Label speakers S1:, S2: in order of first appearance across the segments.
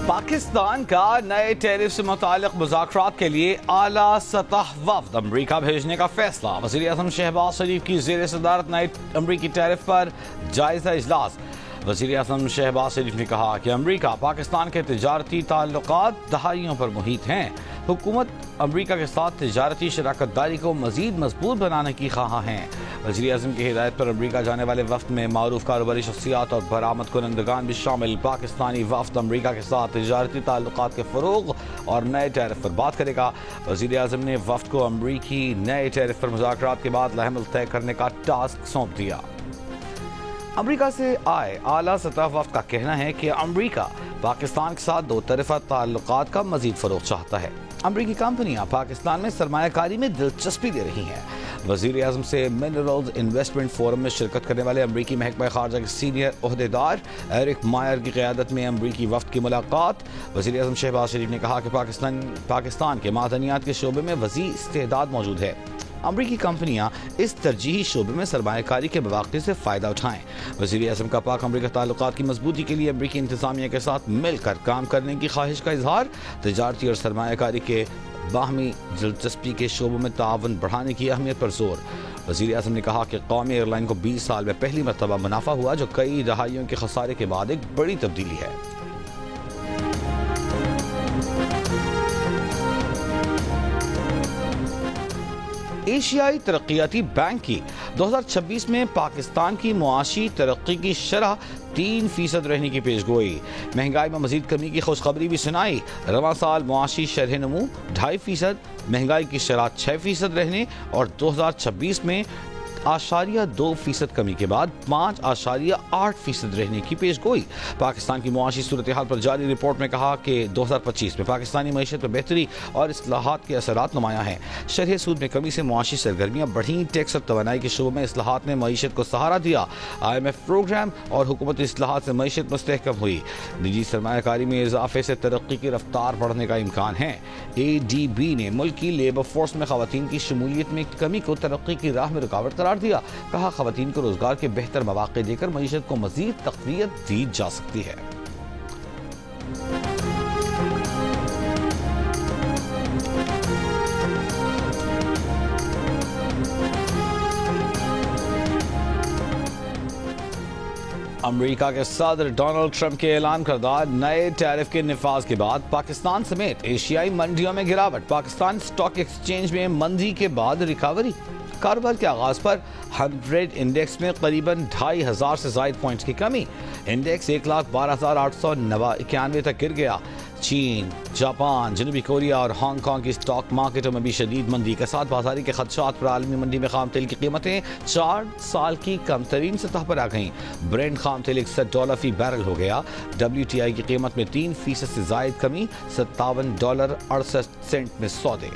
S1: पाकिस्तान का नए टैरिफ से मुतालिक मुज़ाकरात के लिए आला सतह वफ्द अमरीका भेजने का फैसला। वज़ीर-ए-आज़म शहबाज शरीफ की ज़ेर सदारत नए अमरीकी टैरिफ पर जायज़ा इजलास। वज़ीर-ए-आज़म शहबाज शरीफ ने कहा कि अमरीका पाकिस्तान के तिजारती ताल्लुकात दहाइयों पर मुहित हैं। हुकूमत अमरीका के साथ तिजारती शराकत दारी को मज़ीद मजबूत बनाने की ख्वाह हैं। वज़ीर-ए-आज़म की हिदायत पर अमरीका जाने वाले वफ्द में मारूफ कारोबारी शख्सियात और बरामद कुनंदगान भी शामिल। पाकिस्तानी वफ्द अमरीका के साथ तिजारती ताल्लुकात के फ़रोग़ और नए टैरिफ पर बात करेगा। वज़ीर-ए-आज़म ने वफ्द को अमरीकी नए टैरिफ पर मुज़ाकरात के बाद लाहेमल तय करने का टास्क सौंप दिया। अमरीका से आए आला सतह वफ्द का कहना है कि अमरीका पाकिस्तान के साथ दो तरफ़ा ताल्लुकात का मज़ीद फ़रोग़ चाहता है। अमरीकी कंपनियां पाकिस्तान में सरमायाकारी में दिलचस्पी ले रही हैं। वज़ीर-ए-आज़म से मिनरल्स इन्वेस्टमेंट फोरम में शिरकत करने वाले अमरीकी महकमा ख़ारजा के सीनियर ओहदेदार एरिक मायर की क़यादत में अमरीकी वफ़द की मुलाकात। वज़ीर-ए-आज़म शहबाज शरीफ ने कहा कि पाकिस्तान के मादनियात के शोबे में वसी इस्तेदाद मौजूद है। अमरीकी कंपनियां इस तरजीही शोबे में सरमायाकारी के मौक़े से फ़ायदा उठाएं। वज़ीर-ए-आज़म का पाक अमरीका ताल्लुकात की मजबूती के लिए अमरीकी इंतज़ामिया के साथ मिलकर काम करने की ख्वाहिश का इजहार। तिजारती और सरमायाकारी के बाहमी दिलचस्पी के शोबों में ताउन बढ़ाने की अहमियत पर जोर। वज़ीर-ए-आज़म ने कहा कि कौमी एयरलाइन को 20 साल में पहली मरतबा मुनाफा हुआ, जो कई दहाइयों के खसारे के बाद एक बड़ी तब्दीली है। एशियाई तरक्याती बैंक की 2026 में पाकिस्तान की मुआशी तरक्की की शरह 3% रहने की पेशगोई। महंगाई में मजीद कमी की खुशखबरी भी सुनाई। रवां साल मुआशी शरह नमू 2.5%, महंगाई की शरह 6% रहने और 2026 में 0.2% कमी के बाद 5.8% रहने की पेशगोई। पाकिस्तान की मुआशी सूरत हाल पर जारी रिपोर्ट में कहा कि 2025 में पाकिस्तानी मईशत में बेहतरी और इस्लाहात के असरात नुमायां हैं। शरह सूद में कमी से मुआशी सरगर्मियाँ बढ़ी। टैक्स और तवानाई के शोबों में इस्लाहात ने मईशत को सहारा दिया। IMF प्रोग्राम और हुकूमती इस्लाहात से मईशत मुस्तहकम हुई। निजी सरमायाकारी में इजाफे से तरक्की की रफ्तार बढ़ने का इम्कान है। ADB ने मुल्क की लेबर फोर्स में खवातीन की शमूलियत में कमी को तरक्की की राह में रुकावट करार दिया। कहा खवातीन को रोजगार के बेहतर मौके देकर मईशत को मजीद तक़वियत दी जा सकती है। अमरीका के सदर डोनाल्ड ट्रंप के ऐलान करदा नए टैरिफ के निफाज के बाद पाकिस्तान समेत एशियाई मंडियों में गिरावट। पाकिस्तान स्टॉक एक्सचेंज में मंदी के बाद रिकवरी। कारोबार के आगाज पर 100 इंडेक्स में करीबन 2500 से जायद पॉइंट्स की कमी। इंडेक्स 1,12,891 तक गिर गया। चीन, जापान, जनूबी कोरिया और हांगकांग की स्टॉक मार्केटों में भी शदीद मंदी के साथ बाजारी के खदशात पर आलमी मंडी में खाम तेल की कीमतें 4 साल की कम तरीन सतह पर आ गईं। ब्रेंट खाम तेल $61 फी बैरल हो गया। WTI की कीमत में 3% से जायद कमी, $57.68 में सौदे।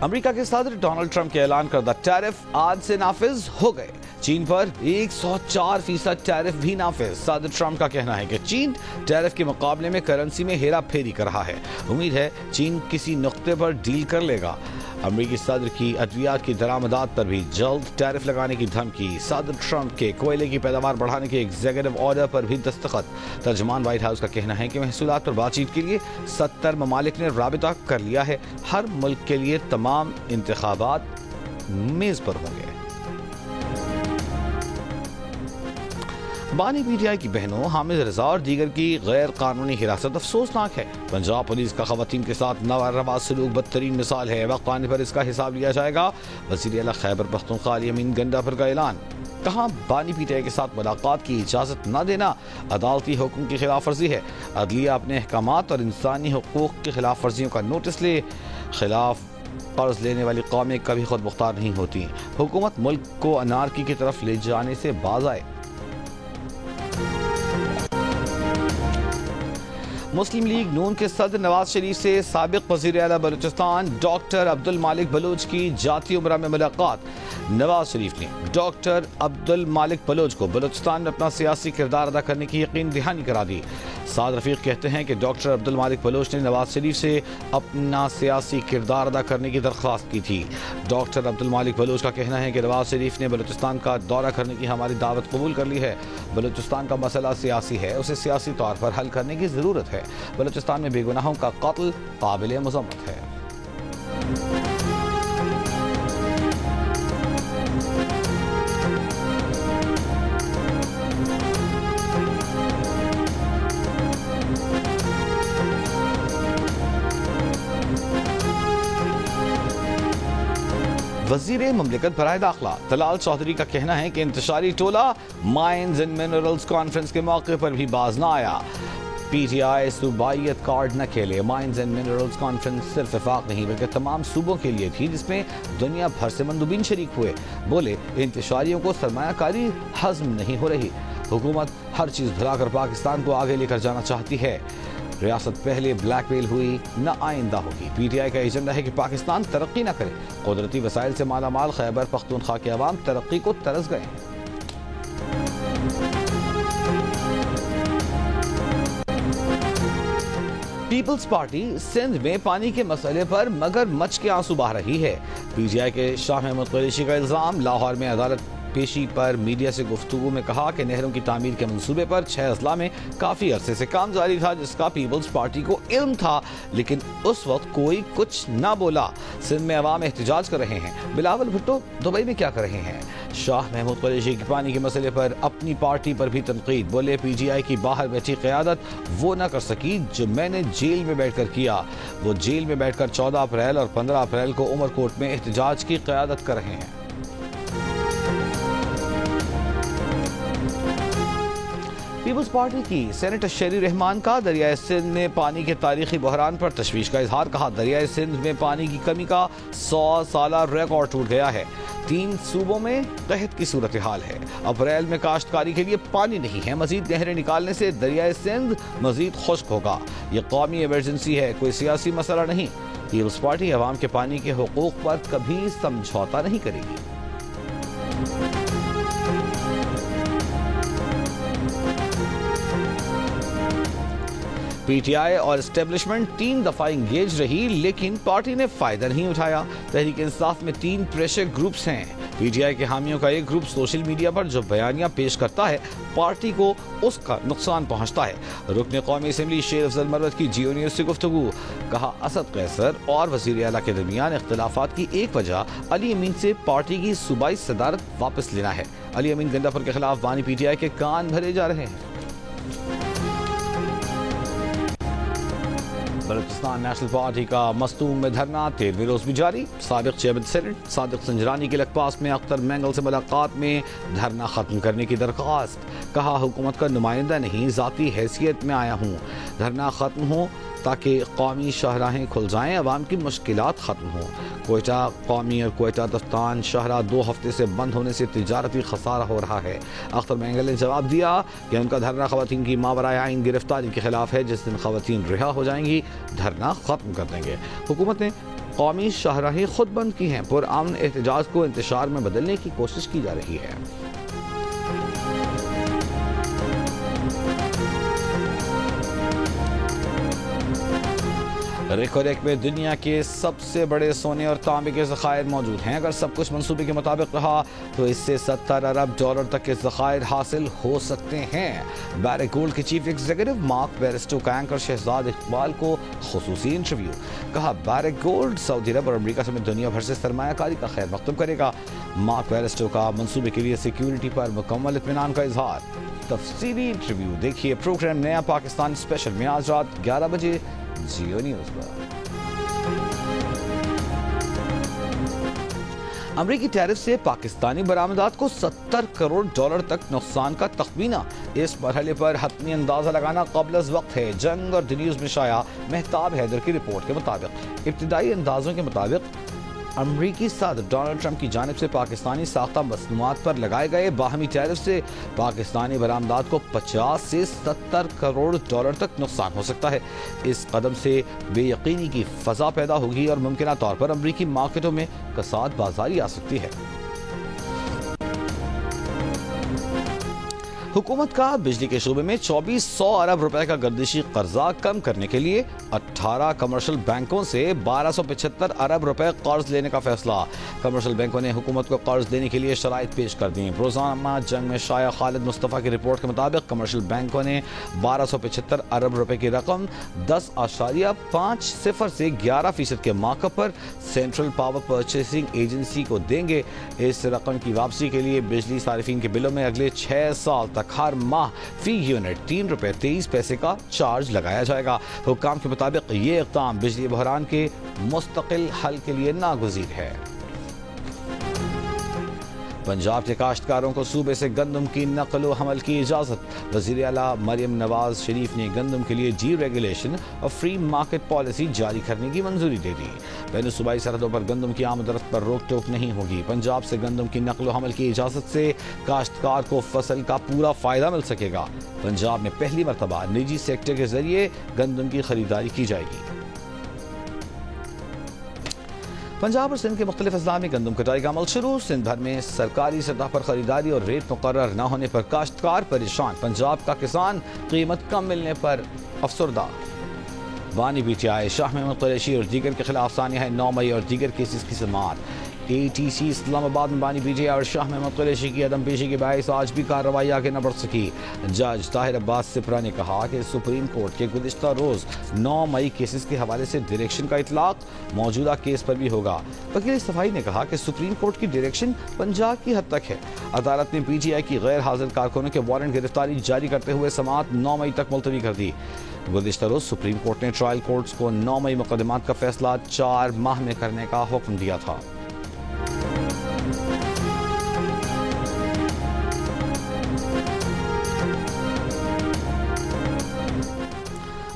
S1: अमेरिका के सदर डोनाल्ड ट्रंप के ऐलान करदा टैरिफ आज से नाफिज हो गए। चीन पर 104% टैरिफ भी नाफिज। सदर ट्रंप का कहना है कि चीन टैरिफ के मुकाबले में करेंसी में हेरा फेरी कर रहा है। उम्मीद है चीन किसी नुक्ते पर डील कर लेगा। अमेरिकी सदर की अद्वियात की दरामदात पर भी जल्द टैरिफ लगाने की धमकी। सदर ट्रंप के कोयले की पैदावार बढ़ाने के एग्जीक्यूटिव ऑर्डर पर भी दस्तखत। तर्जमान व्हाइट हाउस का कहना है कि महसूलात पर बातचीत के लिए 70 ममालिक ने राबिता कर लिया है। हर मुल्क के लिए तमाम इंतखाबात मेज पर होंगे। बानी PTI की बहनों हामिद रजा और दीगर की गैर कानूनी हिरासत अफसोसनाक है। पंजाब पुलिस का खवातीन के साथ नारवा सलूक बदतरीन मिसाल है। वक्त आने पर इसका हिसाब लिया जाएगा। वज़ीर आला खैबर पख्तूनख्वा अमीन गंडापुर का ऐलान। कहा बानी PTI के साथ मुलाकात की इजाज़त न देना अदालती हुक्म की खिलाफ वर्जी है। अदलिया अपने अहकामात और इंसानी हुकूक की खिलाफ वर्जियों का नोटिस ले। खिलाफ कर्ज लेने वाली कौमें कभी खुद मुख्तार नहीं होती। हुकूमत मुल्क को अनारकी की तरफ ले जाने से बाज आए। मुस्लिम लीग नून के सदर नवाज शरीफ से साबिक वज़ीर आला बलूचिस्तान डॉक्टर अब्दुल मालिक बलूच की जाती उम्रा में मुलाकात। नवाज शरीफ ने डॉक्टर अब्दुल मालिक बलूच को बलूचिस्तान में अपना सियासी किरदार अदा करने की यकीन दहानी करा दी। साद रफीक कहते हैं कि डॉक्टर अब्दुल मालिक बलोच ने नवाज शरीफ से अपना सियासी किरदार अदा करने की दरख्वास्त की थी। डॉक्टर अब्दुल मालिक बलोच का कहना है कि नवाज शरीफ ने बलूचिस्तान का दौरा करने की हमारी दावत कबूल कर ली है। बलूचिस्तान का मसला सियासी है, उसे सियासी तौर पर हल करने की ज़रूरत है। बलूचिस्तान में बेगुनाहों का कत्ल काबिल मज़म्मत है। वज़ीर ममलिकत बराए दाखिला तलाल चौधरी का कहना है कि इंतशारी टोला माइंस एंड मिनरल्स कॉन्फ्रेंस के मौके पर भी बाज ना आया। PTI सूबाइयत कार्ड न खेले। माइंस एंड मिनरल्स कॉन्फ्रेंस सिर्फ वफाक नहीं बल्कि तमाम सूबों के लिए थी, जिसमें दुनिया भर से मंदुबीन शरीक हुए। बोले इंतशारियों को सरमायाकारी हज़म नहीं हो रही। हुकूमत हर चीज़ भुलाकर पाकिस्तान को आगे लेकर जाना चाहती है। रियासत पहले ब्लैकमेल हुई, न आइंदा होगी। PTI का एजेंडा है कि पाकिस्तान तरक्की न करे। कुदरती वसाइल से माला माल खैबर पख्तूनख्वा के अवाम तरक्की को तरस गए। पीपल्स पार्टी सिंध में पानी के मसले पर मगरमच्छ के आंसू बहा रही है। PTI के शाह महमूद कुरैशी का इल्जाम। लाहौर में अदालत पेशी पर मीडिया से गुफ्तगू में कहा कि नहरों की तामीर के मंसूबे पर 6 अजला में काफ़ी अरसे से काम जारी था, जिसका पीपल्स पार्टी को इल्म था, लेकिन उस वक्त कोई कुछ ना बोला। सिंध में अवाम एहतजाज कर रहे हैं। बिलावल भुट्टो दुबई में क्या कर रहे हैं। शाह महमूद कुरैशी की पानी के मसले पर अपनी पार्टी पर भी तनकीद। बोले PTI की बाहर बैठी क़यादत वो ना कर सकी जो मैंने जेल में बैठकर किया। वो जेल में बैठकर 14 अप्रैल और 15 अप्रैल को उमरकोट में एहतजाज की क़यादत कर रहे हैं। पीपल्स पार्टी की सेनेटर शेरी रहमान का दरियाए सिंध में पानी के तारीखी बहरान पर तशवीश का इजहार। कहा दरियाए सिंध में पानी की कमी का 100 साला रिकॉर्ड टूट गया है। 3 सूबों में कहत की सूरत हाल है। अप्रैल में काश्तकारी के लिए पानी नहीं है। मजीद नहरें निकालने से दरियाए सिंध मजीद खुश्क होगा। ये कौमी इमरजेंसी है, कोई सियासी मसला नहीं। पीपल्स पार्टी अवाम के पानी के हुकूक पर कभी समझौता नहीं करेगी। PTI और एस्टेब्लिशमेंट 3 दफा इंगेज रही, लेकिन पार्टी ने फायदा नहीं उठाया। तहरीक इंसाफ में 3 प्रेशर ग्रुप्स हैं। PTI के हामियों का एक ग्रुप सोशल मीडिया पर जो बयानियां पेश करता है, पार्टी को उसका नुकसान पहुंचता है। रुकन कौमी असम्बली शेर अफजल मरवत की जियो न्यूज़ से गुफ्तगू। कहा असद कैसर और वज़ीर आला के दरमियान इख्तिलाफात की एक वजह अली अमीन से पार्टी की सूबाई सदारत वापस लेना है। अली अमीन गंडापुर के खिलाफ बानी PTI के कान भरे जा रहे हैं। बलूचिस्तान नेशनल पार्टी का मस्तूम में धरना 13वें रोज भी जारी। साबिक चेयरमैन सेनेट सादिक संजरानी के लकपास में अख्तर मैंगल से मुलाकात में धरना खत्म करने की दरख्वास्त। कहा हुकूमत का नुमाइंदा नहीं, ज़ाती हैसियत में आया हूँ। धरना खत्म हो ताकि कौमी शाहराहें खुल जाएं, अवाम की मुश्किलात ख़त्म हों। कोयटा कौमी और कोयटा दफ्तान शाहरा 2 हफ्ते से बंद होने से तिजारती खसारा हो रहा है। अख्तर मैंगल ने जवाब दिया कि उनका धरना खवातीन की मावराए आइन गिरफ्तारी के खिलाफ है। जिस दिन खवातीन रिहा हो जाएंगी धरना खत्म कर देंगे। हुकूमत ने कौमी शाहराहें खुद बंद की हैं। पुरअमन एहतजाज को इंतशार में बदलने की कोशिश की जा रही है। रेकोरेक में दुनिया के सबसे बड़े सोने और तांबे के ज़खायर मौजूद हैं। अगर सब कुछ मंसूबे के मुताबिक रहा तो इससे $70 अरब तक के ज़खायर हासिल हो सकते हैं। बैरेक गोल्ड के चीफ एग्जीक्यूटिव मार्क बेरिस्टो का एंकर शहजाद इकबाल को खुसूसी इंटरव्यू। कहा बैरेक गोल्ड सऊदी अरब और अमेरिका समेत दुनिया भर से सरमायाकारी का खैर मकदूम करेगा। मार्क बेरिस्टो का मंसूबे के लिए सिक्योरिटी पर मुकम्मल इत्मीनान का इजहार। तफसीली इंटरव्यू देखिए प्रोग्राम नया पाकिस्तान स्पेशल में आज रात 11 बजे जियो न्यूज़ पर। अमरीकी टैरिफ से पाकिस्तानी बरामदात को $70 करोड़ तक नुकसान का तखमीना। इस मरहले पर हतमी अंदाजा लगाना क़ब्ल वक्त है। जंग और द न्यूज़ में शाया मेहताब हैदर की रिपोर्ट के मुताबिक इब्तिदाई अंदाजों के मुताबिक अमरीकी सदर डोनाल्ड ट्रंप की जानिब से पाकिस्तानी साख्ता मसनूआत पर लगाए गए बाहमी टैरिफ से पाकिस्तानी बरामदात को 50 से $70 करोड़ तक नुकसान हो सकता है। इस कदम से बेयकीनी की फ़ज़ा पैदा होगी और मुमकिन तौर पर अमरीकी मार्केटों में कसाद बाजारी आ सकती है। हुकूमत का बिजली के शोबे में 2400 अरब रुपए का गर्दिशी कर्जा कम करने के लिए 18 कमर्शियल बैंकों से 1275 अरब रुपए कर्ज लेने का फैसला। कमर्शियल बैंकों ने हुकूमत को कर्ज देने के लिए शराइत पेश कर दी। रोजाना जंग में शाया खालिद मुस्तफ़ा की रिपोर्ट के मुताबिक कमर्शियल बैंकों ने 1275 अरब रुपए की रकम 10.50 से 11% के मार्कअप पर सेंट्रल पावर परचेसिंग एजेंसी को देंगे। इस रकम की वापसी के लिए बिजली सारिफिन के बिलों में अगले 6 साल तक हर माह फी यूनिट 3 रुपए 23 पैसे का चार्ज लगाया जाएगा। हुक्काम के मुताबिक ये इक़दाम बिजली बहरान के मुस्तकिल हल के लिए नागुज़ीर है। पंजाब के काश्तकारों को सूबे से गंदम की नकलो हमल की इजाज़त। वज़ीर आला मरियम नवाज शरीफ ने गंदम के लिए जी रेगुलेशन और फ्री मार्केट पॉलिसी जारी करने की मंजूरी दे दी। बैन सूबाई सरहदों पर गंदम की आमदरफ्त पर रोक टोक नहीं होगी। पंजाब से गंदम की नकलो हमल की इजाज़त से काश्तकार को फसल का पूरा फ़ायदा मिल सकेगा। पंजाब में पहली मरतबा निजी सेक्टर के जरिए गंदम की खरीदारी की जाएगी। पंजाब और सिंध के मुख्तलिफ अजला में गंदम कटाई का अमल शुरू। सिंध भर में सरकारी सतह पर खरीदारी और रेट मुकर्रर न होने पर काश्तकार परेशान। पंजाब का किसान कीमत कम मिलने पर अफसरदा। बानी पीटीआई शाह महमूद कुरैशी और दीगर के खिलाफ सानिया है 9 मई और दीगर केसेस की समाअत। ATC इस्लामाबाद में बानी पीटीआई और शाह महमूद कुरैशी की अदम पेशी के बायस आज भी कार्रवाई आगे न बढ़ सकी। जज ताहिर अब्बास सिपरा ने कहा कि सुप्रीम कोर्ट के गुज़िश्ता रोज 9 मई केसेस के हवाले से डायरेक्शन का इतलाक मौजूदा केस पर भी होगा। वकील सफाई ने कहा कि सुप्रीम कोर्ट की डायरेक्शन पंजाब की हद तक है। अदालत ने PTI की गैर हाजिर कारकुनों के वारंट गिरफ्तारी जारी करते हुए समाअत 9 मई तक मुलतवी कर दी। गुज़िश्ता रोज सुप्रीम कोर्ट ने ट्रायल कोर्ट्स को 9 मई मुकदमात का फैसला 4 माह में करने का हुक्म दिया था।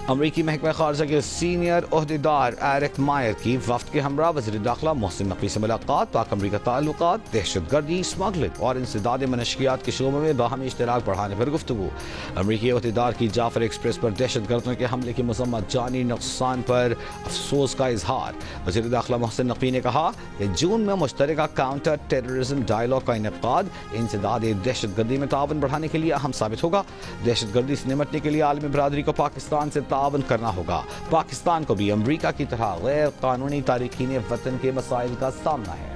S1: अमरीकी महकमा खारजा के सीनियर ओहदेदार एरिक मायर की वफ्द के हमरा वज़ीर दाखिला मोहसिन नकवी से मुलाकात। पाक अमरीका ताल्लुकात, दहशतगर्दी, स्मगलिंग और इंसदाद मनशियात के शोबों में बाहमी इश्तराक बढ़ाने पर गुफ्तगू। अमरीकी ओहदेदार की जाफर एक्सप्रेस पर दहशतगर्दों के हमले की मजम्मत, जानी नुकसान पर अफसोस का इजहार। वज़ीर दाखिला मोहसिन नकवी ने कहा कि जून में मुश्तरका काउंटर टेररिज्म डायलॉग का इनेकाद इंसदाद दहशतगर्दी में ताउन बढ़ाने के लिए अहम साबित होगा। दहशतगर्दी से निपटने के लिए आलमी बरादरी को पाकिस्तान से तावन करना होगा। पाकिस्तान को भी अमरीका की तरह गैर कानूनी तारिकीन वतन के मसाइल का सामना है।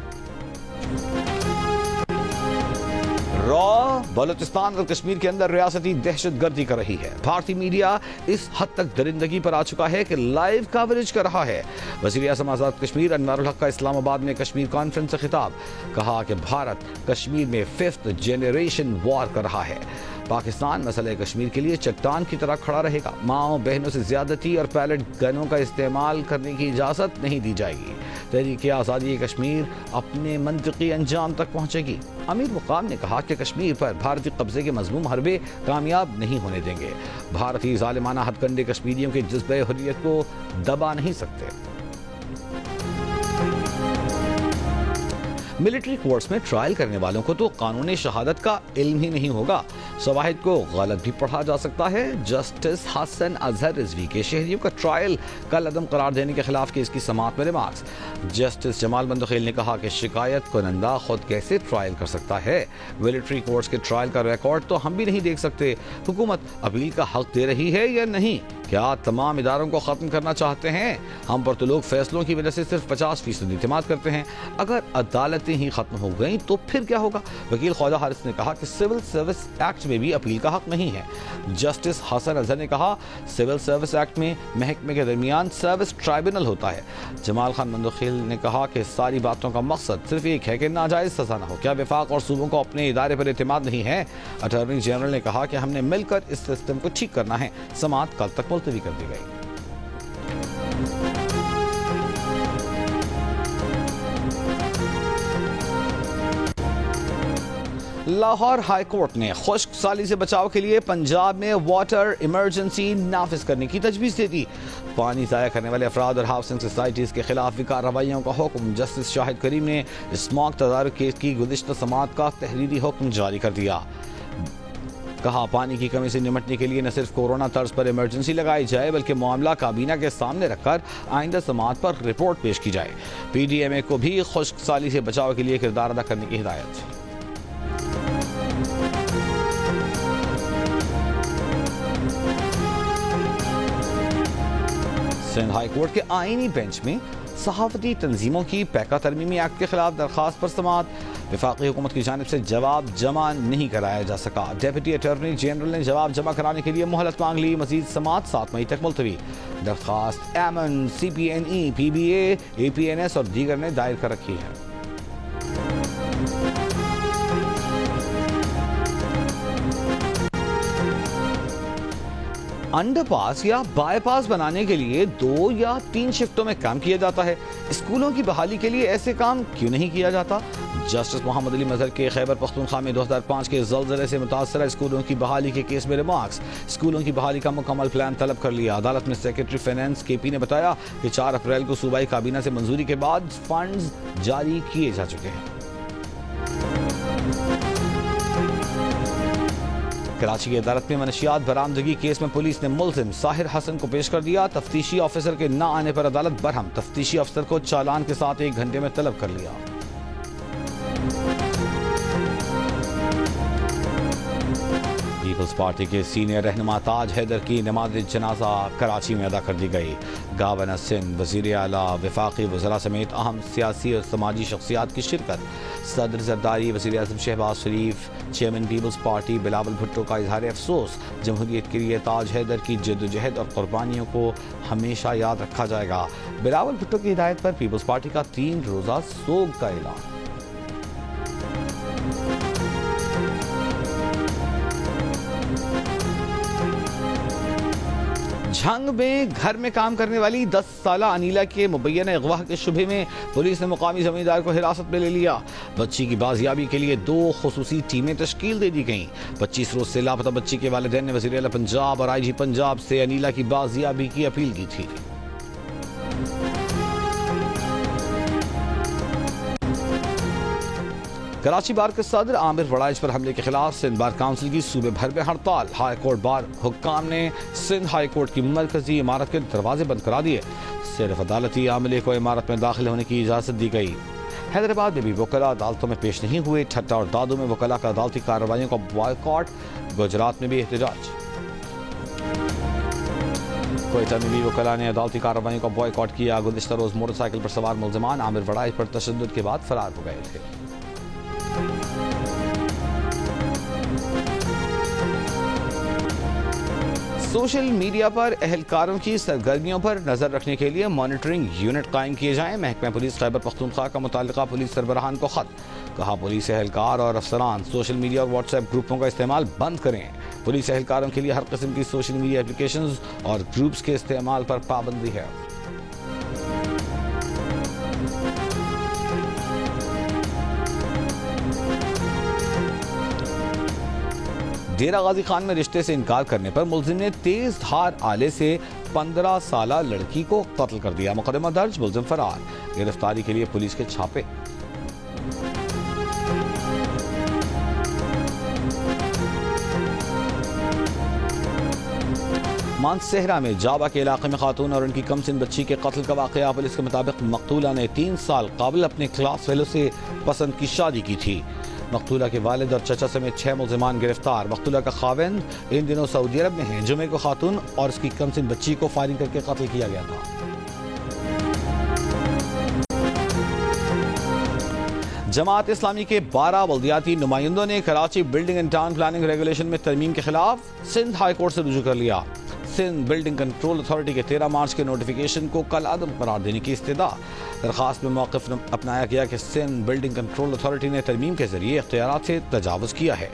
S1: रॉ बलूचिस्तान और कश्मीर के अंदर रियासती दहशतगर्दी कर रही है। भारतीय मीडिया इस हद तक दरिंदगी पर आ चुका है कि लाइव कवरेज कर रहा है। वज़ीर आज़म आज़ाद कश्मीर अनवारुल हक का इस्लामाबाद में कश्मीर कॉन्फ्रेंस से खिताब। कहा कि भारत कश्मीर में 5th जनरेशन वॉर कर रहा है। पाकिस्तान मसले कश्मीर के लिए चट्टान की तरह खड़ा रहेगा। माओ बहनों से ज्यादती और पैलेट गनों का इस्तेमाल करने की इजाज़त नहीं दी जाएगी। तहरीक आज़ादी कश्मीर अपने मंतकी अंजाम तक पहुँचेगी। अमीर मुकाम ने कहा कि कश्मीर पर भारतीय कब्जे के मजमूम हरबे कामयाब नहीं होने देंगे। भारतीय जालिमाना हथकंडे कश्मीरियों के जज्बे हुर्रियत को दबा नहीं सकते। मिलिट्री कोर्ट्स में ट्रायल करने वालों को तो कानूनी शहादत का इल्म ही नहीं होगा। शवाहिद को गलत भी पढ़ा जा सकता है। जस्टिस हसन अजहर रिजवी के शहरियों का ट्रायल कल अदम करार देने के खिलाफ केस की समाअत में रिमार्क्स। जस्टिस जमाल बंदखेल ने कहा कि शिकायत कुनंदा खुद कैसे ट्रायल कर सकता है। मिलिट्री कोर्ट्स के ट्रायल का रिकॉर्ड तो हम भी नहीं देख सकते। हुकूमत अपील का हक दे रही है या नहीं? क्या तमाम इदारों को ख़त्म करना चाहते हैं? हम पर तो लोग फैसलों की वजह से सिर्फ 50% इत्मीनान करते हैं। अगर अदालतें ही ख़त्म हो गई तो फिर क्या होगा? वकील ख्वाजा हारिस ने कहा कि सिविल सर्विस एक्ट में भी अपील का हक नहीं है। जस्टिस हसन अजहर ने कहा सिविल सर्विस एक्ट में महकमे के दरमियान सर्विस ट्राइब्यूनल होता है। जमाल खान बंदखेल ने कहा कि सारी बातों का मकसद सिर्फ एक है कि नाजायज़ सजा न हो। क्या वफाक और सूबों को अपने इदारे पर एतमाद नहीं है? अटॉर्नी जनरल ने कहा कि हमने मिलकर इस सिस्टम को ठीक करना है। समाअत कल तक मुलतवी कर दी गई। लाहौर हाई कोर्ट ने खुश्क साली से बचाव के लिए पंजाब में वाटर इमरजेंसी नाफिज करने की तजवीज़ दे दी। पानी ज़ाया करने वाले अफराद और हाउसिंग सोसाइटीज़ के खिलाफ भी कार्रवाइयों का हुक्म। जस्टिस शाहिद करीम ने स्मॉग तदारुक केस की गुज़िश्ता समाअत का तहरीरी हुक्म जारी कर दिया। कहा पानी की कमी से निपटने के लिए न सिर्फ कोरोना तर्ज पर इमरजेंसी लगाई जाए बल्कि मामला काबीना के सामने रखकर आइंदा समाअत पर रिपोर्ट पेश की जाए। PDMA को भी खुश्क साली से बचाव के लिए किरदार अदा करने की हिदायत। सिंध हाई कोर्ट के आईनी बेंच में सहाफती तंजीमों की पैका तरमीमी एक्ट के खिलाफ दरखास्त पर समाअत। वफाकी हुकूमत की जानिब से जवाब जमा नहीं कराया जा सका। डेप्यूटी अटॉर्नी जनरल ने जवाब जमा कराने के लिए मोहलत मांग ली। मजीद समाअत 7 मई तक मुलतवी। दरखास्त एमन, CPNE, PBA, APNS और दीगर ने दायर कर रखी है। अंडरपास या बाईपास बनाने के लिए 2 या 3 शिफ्टों में काम किया जाता है। स्कूलों की बहाली के लिए ऐसे काम क्यों नहीं किया जाता? जस्टिस मोहम्मद अली मजहर के खैबर पख्तूनख्वा में 2005 के ज़लज़ले से मुतासरा स्कूलों की बहाली के केस में रिमार्क्स। स्कूलों की बहाली का मुकम्मल प्लान तलब कर लिया। अदालत में सेक्रेटरी फाइनेंस KP ने बताया कि 4 अप्रैल को सूबाई काबीना से मंजूरी के बाद फंड्स जारी किए जा चुके हैं। कराची की अदालत में मनशियात बरामदगी केस में पुलिस ने मुल्जिम साहिर हसन को पेश कर दिया। तफ्तीशी ऑफिसर के न आने पर अदालत बरहम। तफ्तीशी अफसर को चालान के साथ 1 घंटे में तलब कर लिया। पीपल्स पार्टी के सीनियर रहनुमा ताज हैदर की नमाज जनाजा कराची में अदा कर दी गई। गवर्नर सिंध, वजीर आला, वफाकी वज़रा समेत अहम सियासी और समाजी शख्सियात की शिरकत। सदर जरदारी, वज़ीर आज़म Shehbaz Sharif, chairman peoples party Bilawal Bhutto का इजहार अफसोस। जमहूरियत के लिए ताज हैदर की जद्दोजहद और कुर्बानियों को हमेशा याद रखा जाएगा। बिलावल भुट्टो की हिदायत पर पीपल्स पार्टी का 3 रोज़ा सोग का ऐलान। झंग में घर में काम करने वाली 10 साला अनीला के मुबैना अगवा के शुबे में पुलिस ने मुकामी जमींदार को हिरासत में ले लिया। बच्ची की बाजियाबी के लिए 2 खुसूसी टीमें तश्कील दे दी गईं। 25 रोज से लापता बच्ची के वालिदैन ने वज़ीर आला पंजाब और IG पंजाब से अनीला की बाजियाबी की अपील की थी। कराची बार के सदर आमिर वड़ाइच पर हमले के खिलाफ सिंध बार काउंसिल की सूबे भर में हड़ताल। हाई कोर्ट बार हुक्काम ने सिंध हाई कोर्ट की मरकजी इमारत के दरवाजे बंद करा दिए। सिर्फ अदालती आमले को इमारत में दाखिल होने की इजाजत दी गई। हैदराबाद में भी वकला अदालतों में पेश नहीं हुए। ठट्टा और दादू में वकला का अदालती कार्रवाइयों का बॉयकॉट। गुजरात में भी एहतजाज। कोयटा में भी वकला ने अदालती कार्रवाइयों का बॉयकॉट किया। गुज़िश्ता रोज मोटरसाइकिल पर सवार मुल्ज़िमान आमिर वड़ाइच पर तशद्दुद के बाद फरार हो गए थे। सोशल मीडिया पर एहलकारों की सरगर्मियों पर नजर रखने के लिए मॉनिटरिंग यूनिट कायम किए जाएं। महकमा पुलिस खैबर पख्तूनख्वा का मुताल्लिका पुलिस सरबराहान को खत। कहा पुलिस एहलकार और अफसरान सोशल मीडिया और व्हाट्सएप ग्रुपों का इस्तेमाल बंद करें। पुलिस एहलकारों के लिए हर किस्म की सोशल मीडिया एप्लीकेशंस और ग्रुप्स के इस्तेमाल पर पाबंदी है। डेरा गाजी खान में रिश्ते से इनकार करने पर मुल्जिम ने तेज धार आले से 15 साला लड़की को कत्ल कर दिया। मुकदमा दर्ज, मुल्जिम फरार। गिरफ्तारी के लिए पुलिस के छापे। मानसेहरा में जाबा के इलाके में खातून और उनकी कमसिन बच्ची के कत्ल का वाकया। पुलिस के मुताबिक मकतूला ने 3 साल काबिल अपने क्लास फेलो से पसंद की शादी की थी। मकतूला के वालिद और चचा समेत 6 मुल्जिमान गिरफ्तार। मकतूला का खाविंद इन दिनों सऊदी अरब में है। जुमे को खातून और उसकी कमसिन बच्ची को फायरिंग करके कत्ल किया गया था। जमात इस्लामी के 12 बल्दियाती नुमाइंदों ने Karachi building and town planning regulation में तरमीम के खिलाफ सिंध हाई कोर्ट से रुजू कर लिया। सिंध बिल्डिंग कंट्रोल अथॉरिटी के 13 मार्च के नोटिफिकेशन को कल अदम करार देने की इस्तदा। दरखास्त में मौक़िफ़ अपनाया गया कि सिंध बिल्डिंग कंट्रोल अथॉरिटी ने तरमीम के जरिए इख्तियारात से तजावुज़ किया है।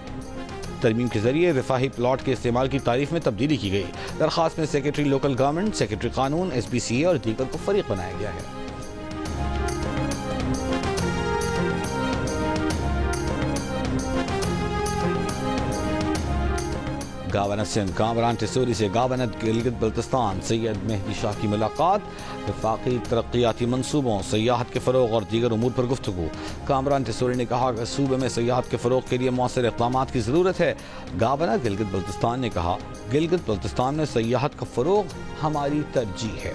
S1: तरमीम के जरिए रिफाही प्लॉट के इस्तेमाल की तारीफ में तब्दीली की गई। दरखास्त में सेक्रेटरी लोकल गवर्नमेंट, सेक्रेटरी कानून, SPCA और दीगर को फरीक बनाया गया है। गवर्नर सिंध कामरान टिसोरी से गवर्नर गिलगित बल्तिस्तान सैयद मेहदी शाह की मुलाकात। वफाकी तरक्याती मनसूबों, सयाहत के फ़रोग़ और दीगर उमूर पर गुफ्तगू। कामरान टिसोरी ने कहा कि सूबे में सयाहत के फ़रोग़ के लिए मौसर इक़दामात की ज़रूरत है। गवर्नर गिलगित बल्तिस्तान ने कहा, गिलगित बल्तिस्तान में सयाहत का फ़रोग़ हमारी तरजीह है।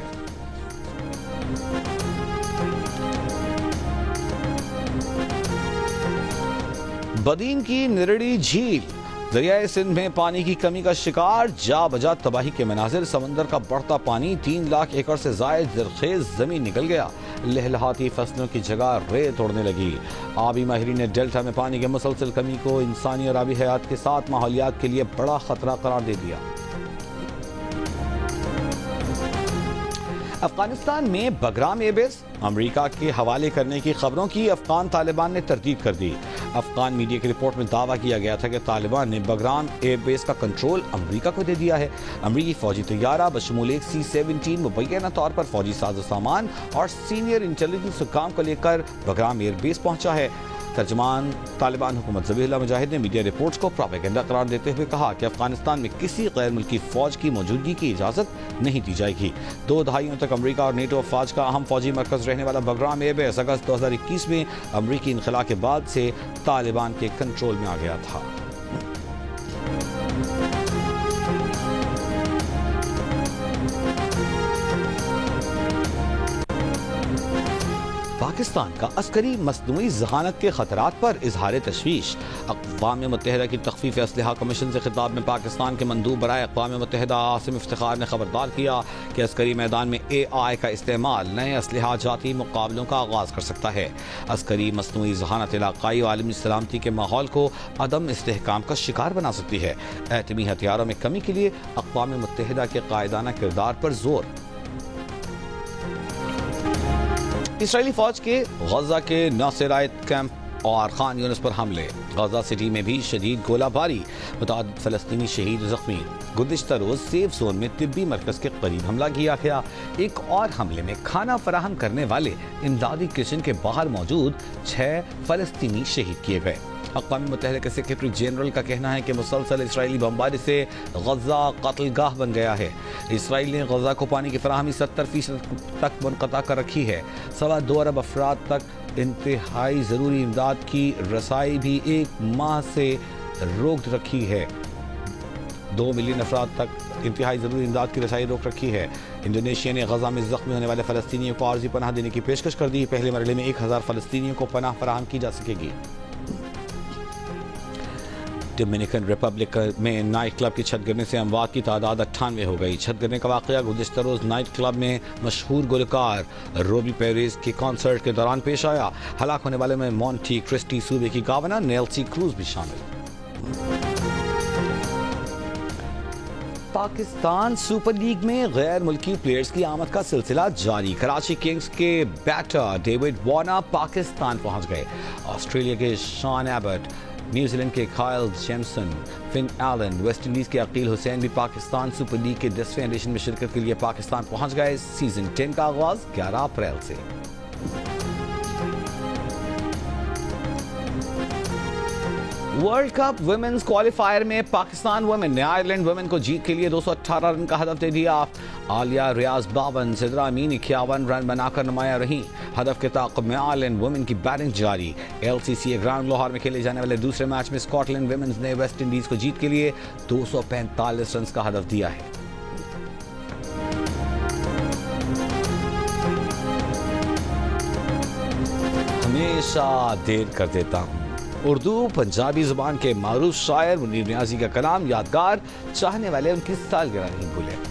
S1: बदीन की निरड़ी झील दरियाए सिंध में पानी की कमी का शिकार, जा बजा तबाही के मनाजिर। समंदर का बढ़ता पानी, 3 लाख एकड़ से जायद जरखेज जमीन निकल गया। लहलहाती फसलों की जगह रेत तोड़ने लगी। आबी माहिरीन ने डेल्टा में पानी की मुसलसल कमी को इंसानी और आबी हयात के साथ माहौलियात के लिए बड़ा खतरा करार दे दिया। अफगानिस्तान में बगराम एयरबेस अमेरिका के हवाले करने की खबरों की अफगान तालिबान ने तरदीद कर दी। अफगान मीडिया की रिपोर्ट में दावा किया गया था कि तालिबान ने बगराम एयरबेस का कंट्रोल अमेरिका को दे दिया है। अमेरिकी फौजी तैयारा बशमूल एक C-17 मुबैना तौर पर फौजी साजो सामान और सीनियर इंटेलिजेंस हुक्काम को लेकर बगराम एयरबेस पहुंचा है। तर्जमान तालिबान हुकूमत ज़बीहुल्लाह मुजाहिद ने मीडिया रिपोर्ट्स को प्रोपेगेंडा करार देते हुए कहा कि अफगानिस्तान में किसी गैर मुल्की फौज की मौजूदगी की इजाज़त नहीं दी जाएगी। 2 दहाइयों तक अमेरिका और नेटो अफवाज का अहम फौजी मरकज रहने वाला बगराम एयरबेस अगस्त 2021 में अमेरिकी इनखला के बाद से तालिबान के कंट्रोल में आ गया था। पाकिस्तान का अस्करी मसनूई जहानत के खतरात पर इजहार तशवीश। अक़वाम मुत्तहिदा की तख़फ़ीफ़ असलहा कमीशन से खिताब में पाकिस्तान के मंदूब बराए अक़वाम मुत्तहिदा आसिम इफ्तिखार ने खबरदार किया कि अस्करी मैदान में AI का इस्तेमाल नए असलहा जाती मुकाबलों का आगाज़ कर सकता है। अस्करी मसनूई जहानत इलाक़ाई और आलमी सलामती के माहौल को अदम इस्तेहकाम का शिकार बना सकती है। एटमी हथियारों में कमी के लिए अक़वाम मुत्तहिदा के कायदाना किरदार पर जोर। इसराइली फौज के गजा के नासिरायत कैंप और खान यूनिस पर हमले। गजा सिटी में भी शदीद गोलाबारी, मुतअद्दिद फलस्तीनी शहीद जख्मी। गुज़िश्ता रोज सेफ जोन में तिब्बी मरकज के करीब हमला किया गया। एक और हमले में खाना फराहम करने वाले इमदादी किचन के बाहर मौजूद 6 फलस्तीनी शहीद किए गए। अक़वाम मुत्तहिदा के सेक्रेटरी जनरल का कहना है कि मुसलसल इसराइली बमबारी से गजा कत्लगाह बन गया है। इसराइल ने गजा को पानी की फराहमी 70% तक मुनक़ता कर रखी है। 2.25 अरब अफराद तक इंतहाई ज़रूरी इमदाद की रसाई भी 1 माह से रोक रखी है। 2 मिलियन अफराद तक इंतहाई ज़रूरी इमदाद की रसाई रोक रखी है। इंडोनेशिया ने गजा में ज़ख्मी होने वाले फ़लस्तीनियों को आर्जी पनाह देने की पेशकश कर दी। पहले मरहले में 1000 फ़लस्तीनियों को पनाह फराहम की जा सकेगी। डोमिनिकन रिपब्लिक में नाइट क्लब की छत गिरने से अमवात की तादाद 98 हो गई। छत गिरने का वाक़या गुज़िश्ता रोज़ नाइट क्लब में मशहूर गुलकार रोबी पेरिस के कॉन्सर्ट के दौरान पेश आया। हलाक होने वाले में मॉन्टी क्रिस्टी सूबे की गवर्नर नेल्सी क्रूज भी शामिल। पाकिस्तान सुपर लीग में गैर मुल्की प्लेयर्स की आमद का सिलसिला जारी। कराची किंग्स के बैटर डेविड वार्नर पाकिस्तान पहुंच गए। ऑस्ट्रेलिया के शॉन एबट, न्यूजीलैंड के Kyle Jamieson, Finn Allen, West Indies के अकील हुसैन भी पाकिस्तान सुपर लीग के 10वें एडिशन में शिरकत के लिए पाकिस्तान पहुंच गए। सीजन 10 का आगाज 11 अप्रैल से। वर्ल्ड कप वुमेन्स क्वालिफायर में पाकिस्तान वुमेन ने आयरलैंड वुमेन को जीत के लिए 218 रन का हदफ दे दिया। आलिया रियाज 52, सिद्रा अमीन 51 रन बनाकर नुमायां रही। हदफ के ताक़ुब में आयरलैंड वुमेन की बैटिंग जारी। LCCA ग्राउंड लाहौर में खेले जाने वाले दूसरे मैच में स्कॉटलैंड वुमेन्स ने वेस्ट इंडीज को जीत के लिए 245 रन का हदफ दिया है। हमेशा देर कर देता हूँ। उर्दू पंजाबी जुबान के मारूफ शायर मुनीर नियाज़ी का कलाम यादगार, चाहने वाले उनकी सालगिरह नहीं भूले।